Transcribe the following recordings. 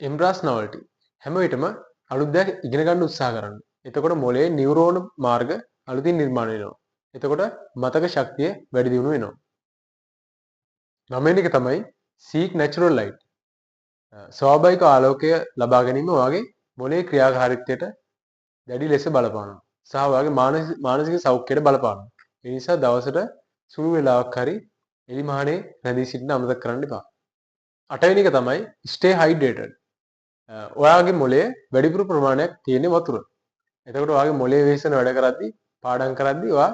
එම්බ්‍රාස් novelty. හැම විටම අලුත් දෙයක් ඉගෙන ගන්න උත්සාහ කරන්න. එතකොට මොළයේ නියුරෝන මාර්ග අලුතින් නිර්මාණය වෙනවා. එතකොට මතක ශක්තිය වැඩි දියුණු වෙනවා. 9 වෙනි එක තමයි seek natural light. ස්වාභාවික ආලෝකය ලබා ගැනීම වාගේ මොළයේ ක්‍රියාකාරීත්වයට දැඩි ලෙස බලපානවා. සහ වාගේ මානසික සෞඛ්‍යයට බලපානවා. ඒ නිසා දවසට සුළු වේලාවක් හරි එළිමහනේ රැඳී සිටින්න අමතක කරන්න එපා. 8 වෙනි එක තමයි stay hydrated. ඔයාගේ මොළයේ වැඩිපුර ප්‍රමාණයක් තියෙන වතුර. එතකොට ඔයාගේ මොළයේ වෙහෙසන වැඩ කරද්දී පාඩම් කරද්දී ඔයා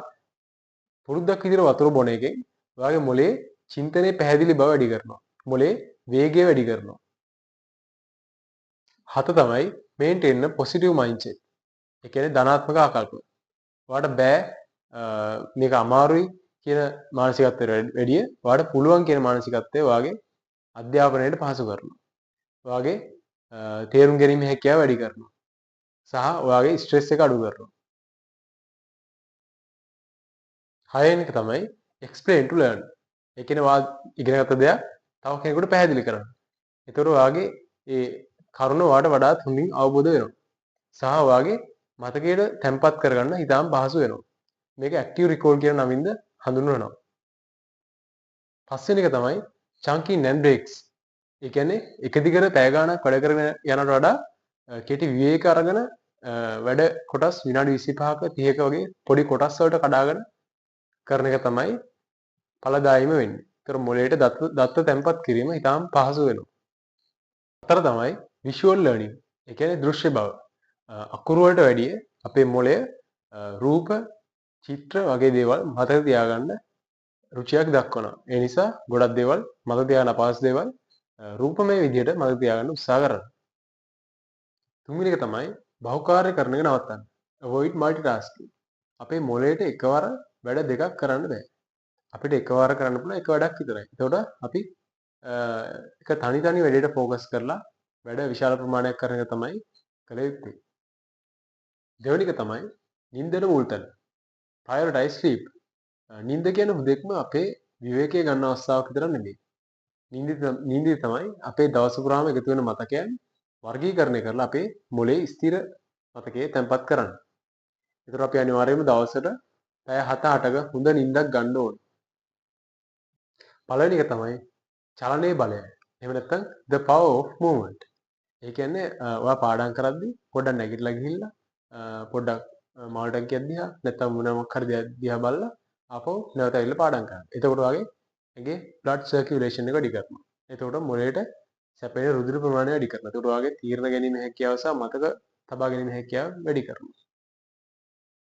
පුරුද්දක් විදිහට වතුර බොන එකෙන් ඔයාගේ මොළයේ චින්තනයේ පැහැදිලි බව වැඩි කරනවා. මොළයේ වේගය වැඩි කරනවා. 7 තමයි maintain a positive mindset. ඒ කියන්නේ ධනාත්මක ආකල්ප. ඔයාට බෑ මේක අමාරුයි කියන මානසිකත්වයට වැඩිය ඔයාට පුළුවන් කියන මානසිකත්වය ඔයාගේ අධ්‍යාපනයට පහසු කරනවා. ඔයාගේ තේරුම් ගැනීමේ හැකියාව වැඩි කරනවා. සහ ඔයාගේ ස්ට්‍රෙස් එක අඩු කරනවා. 6 වෙනි එක තමයි explain to learn. ඒ කියන්නේ ඔයා ඉගෙනගත්ත දෙයක් තව කෙනෙකුට පැහැදිලි කරන්න. ඒතකොට ඔයාගේ ඒ කරුණ ඔයාට වඩාත් හොඳින් අවබෝධ වෙනවා. සහ ඔයාගේ මතකයට තැම්පත් කරගන්න ඉතාම පහසු වෙනවා. මේක active recall කියන නමින්ද හඳුන්වනවා. 5 වෙනි එක තමයි chunking and breaks. ඒ කියන්නේ එක දිගට පැය ගාණක් වැඩ කරගෙන යනට වඩා කෙටි විවේක අරගෙන වැඩ කොටස් විනාඩි 25ක 30ක වගේ පොඩි කොටස් වලට කඩාගෙන කරන එක තමයි ඵලදායීම වෙන්නේ. ඒතර මොළයට දත්ත තැම්පත් කිරීම ඉතාම පහසු වෙනවා. 4 තමයි visual learning. ඒ කියන්නේ දෘශ්‍ය බව. අකුරු වලට වැඩිය අපේ මොළය රූප, චිත්‍ර වගේ දේවල් මතක තියාගන්න රුචියක් දක්වනවා. ඒ නිසා ගොඩක් දේවල් මතක තියාගන්න අපහසු දේවල් රූපමය විදිහට මතක තියාගන්න උත්සාහ කරන්න. 3 වෙනි එක තමයි බහුකාර්ය කරන එක නවත්තන්න. avoid multitasking. අපේ මොළයට එකවර වැඩ දෙකක් කරන්න බෑ. අපිට එකවර කරන්න පුළුවන් එක වැඩක් විතරයි. එතකොට අපි එක තනි වැඩේට ફોකස් කරලා වැඩ විශාල ප්‍රමාණයක් කරන එක තමයි කළ යුත්තේ. දෙවෙනි එක තමයි නිින්දට මුල් තැන. prioritize sleep. නිින්ද කියන්නේ හුදෙක්ම අපේ විවේකයේ ගන්න අවස්ථාවක් විතර නෙමෙයි. නිින්දේ තමයි අපේ දවස පුරාම එකතු වෙන මතකයන් වර්ගීකරණය කරලා අපේ මොළයේ ස්ථිර මතකයේ තැන්පත් කරන්න. ඒතර අපි අනිවාර්යයෙන්ම දවසට පැය 7-8ක හොඳ නිින්දක් ගන්න ඕනේ. පළවෙනි එක තමයි චලනයේ බලය. එහෙම නැත්නම් the power of movement. ඒ කියන්නේ ඔයා පාඩම් කරද්දී පොඩ්ඩක් නැගිටලා ගිහිල්ලා පොඩ්ඩක් මාළු ටැංකියක් දිහා නැත්නම් මොනවාක් හරි දෙයක් දිහා බලලා ආපහු නැවත ඇවිල්ලා පාඩම් කරන්න. එතකොට ඔයාගේ ඇඟේ blood circulation එක වැඩි කරනවා. එතකොට මොළයට සැපෙන රුධිර ප්‍රමාණය වැඩි කරනවා. එතකොට ඔයාගේ තීරණ ගැනීම හැකියාව සහ මතක තබා ගැනීම හැකියාව වැඩි කරනවා.